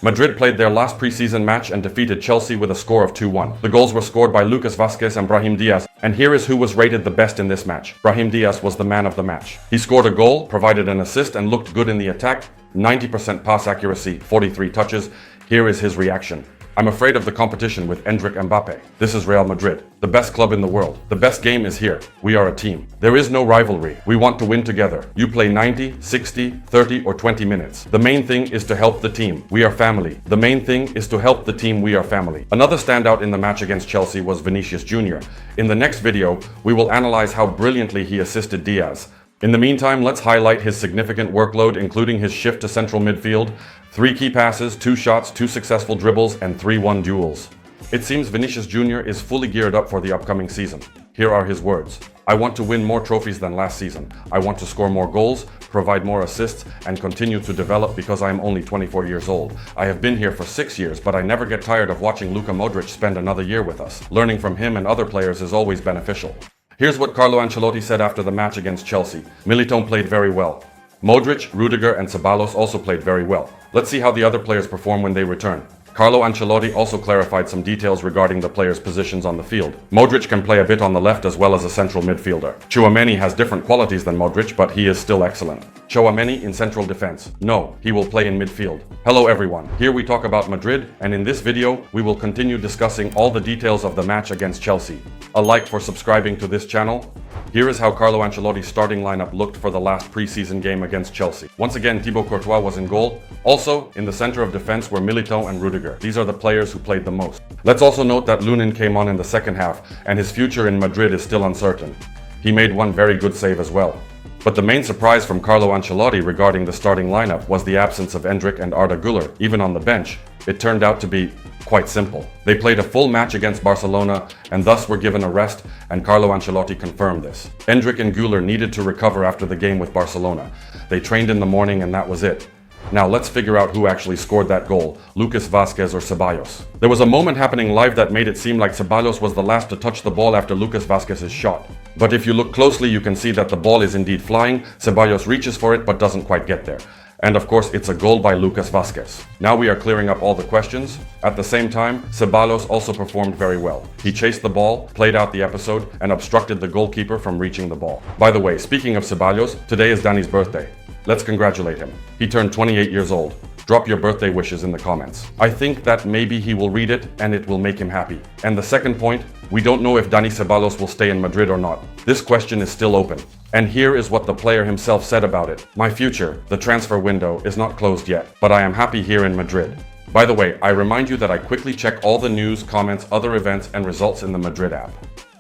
Madrid played their last preseason match and defeated Chelsea with a score of 2-1. The goals were scored by Vazquez and Brahim Diaz, and here is who was rated the best in this match. Brahim Diaz was the man of the match. He scored a goal, provided an assist, and looked good in the attack. 90% pass accuracy, 43 touches. Here is his reaction. I'm afraid of the competition with Endrick Mbappe. This is Real Madrid, the best club in the world. The best game is here. We are a team. There is no rivalry. We want to win together. You play 90, 60, 30 or 20 minutes. The main thing is to help the team. We are family. The main thing is to help the team. We are family. Another standout in the match against Chelsea was Vinicius Jr. In the next video, we will analyze how brilliantly he assisted Diaz. In the meantime, let's highlight his significant workload, including his shift to central midfield, 3 key passes, 2 shots, 2 successful dribbles, and 3-1 duels. It seems Vinicius Jr. is fully geared up for the upcoming season. Here are his words. I want to win more trophies than last season. I want to score more goals, provide more assists, and continue to develop because I am only 24 years old. I have been here for 6 years, but I never get tired of watching Luka Modric spend another year with us. Learning from him and other players is always beneficial. Here's what Carlo Ancelotti said after the match against Chelsea. Militão played very well. Modric, Rudiger, and Ceballos also played very well. Let's see how the other players perform when they return. Carlo Ancelotti also clarified some details regarding the players' positions on the field. Modric can play a bit on the left as well as a central midfielder. Tchouaméni has different qualities than Modric, but he is still excellent. Tchouaméni in central defense. No, he will play in midfield. Hello everyone, here we talk about Madrid, and in this video, we will continue discussing all the details of the match against Chelsea. A like for subscribing to this channel. Here is how Carlo Ancelotti's starting lineup looked for the last preseason game against Chelsea. Once again, Thibaut Courtois was in goal. Also, in the center of defense were Militão and Rudiger. These are the players who played the most. Let's also note that Lunin came on in the second half, and his future in Madrid is still uncertain. He made one very good save as well. But the main surprise from Carlo Ancelotti regarding the starting lineup was the absence of Endrick and Arda Güler, even on the bench. It turned out to be quite simple. They played a full match against Barcelona and thus were given a rest, and Carlo Ancelotti confirmed this. Endrick and Güler needed to recover after the game with Barcelona. They trained in the morning and that was it. Now let's figure out who actually scored that goal, Lucas Vazquez or Ceballos. There was a moment happening live that made it seem like Ceballos was the last to touch the ball after Lucas Vazquez's shot. But if you look closely, you can see that the ball is indeed flying. Ceballos reaches for it but doesn't quite get there. And of course, it's a goal by Lucas Vazquez. Now we are clearing up all the questions. At the same time, Ceballos also performed very well. He chased the ball, played out the episode, and obstructed the goalkeeper from reaching the ball. By the way, speaking of Ceballos, today is Dani's birthday. Let's congratulate him. He turned 28 years old. Drop your birthday wishes in the comments. I think that maybe he will read it and it will make him happy. And the second point, we don't know if Dani Ceballos will stay in Madrid or not. This question is still open. And here is what the player himself said about it. My future, the transfer window, is not closed yet, but I am happy here in Madrid. By the way, I remind you that I quickly check all the news, comments, other events, and results in the Madrid app.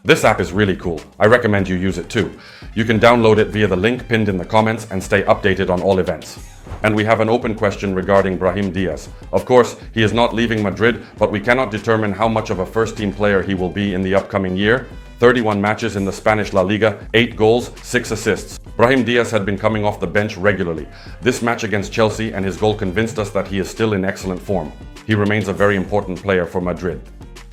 This app is really cool. I recommend you use it too. You can download it via the link pinned in the comments and stay updated on all events. And we have an open question regarding Brahim Diaz. Of course, he is not leaving Madrid, but we cannot determine how much of a first-team player he will be in the upcoming year. 31 matches in the Spanish La Liga, 8 goals, 6 assists. Brahim Diaz had been coming off the bench regularly. This match against Chelsea and his goal convinced us that he is still in excellent form. He remains a very important player for Madrid.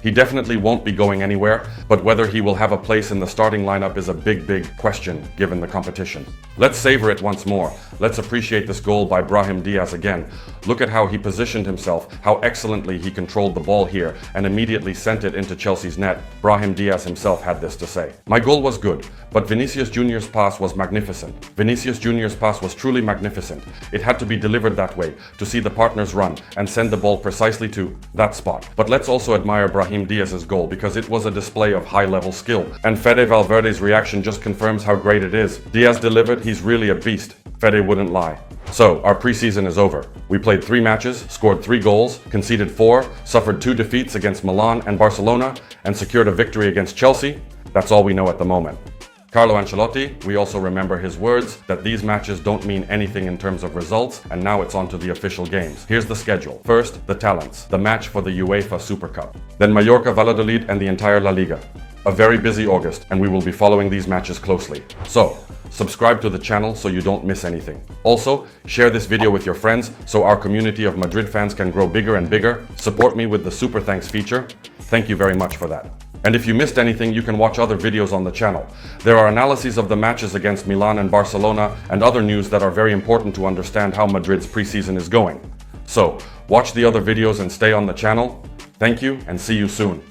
He definitely won't be going anywhere, but whether he will have a place in the starting lineup is a big question given the competition. Let's savor it once more. Let's appreciate this goal by Brahim Diaz again. Look at how he positioned himself, how excellently he controlled the ball here and immediately sent it into Chelsea's net. Brahim Diaz himself had this to say. My goal was good, but Vinicius Jr.'s pass was magnificent. Vinicius Jr.'s pass was truly magnificent. It had to be delivered that way, to see the partners run and send the ball precisely to that spot. But let's also admire Brahim Diaz's goal because it was a display of high-level skill. And Fede Valverde's reaction just confirms how great it is. Diaz delivered, he's really a beast. Fede wouldn't lie. So, our preseason is over. We played 3 matches, scored 3 goals, conceded 4, suffered 2 defeats against Milan and Barcelona, and secured a victory against Chelsea. That's all we know at the moment. Carlo Ancelotti, we also remember his words that these matches don't mean anything in terms of results, and now it's on to the official games. Here's the schedule. First, the Talents, the match for the UEFA Super Cup. Then Mallorca, Valladolid, and the entire La Liga. A very busy August, and we will be following these matches closely. So, subscribe to the channel so you don't miss anything. Also, share this video with your friends so our community of Madrid fans can grow bigger and bigger. Support me with the Super Thanks feature. Thank you very much for that. And if you missed anything, you can watch other videos on the channel. There are analyses of the matches against Milan and Barcelona and other news that are very important to understand how Madrid's preseason is going. So, watch the other videos and stay on the channel. Thank you and see you soon.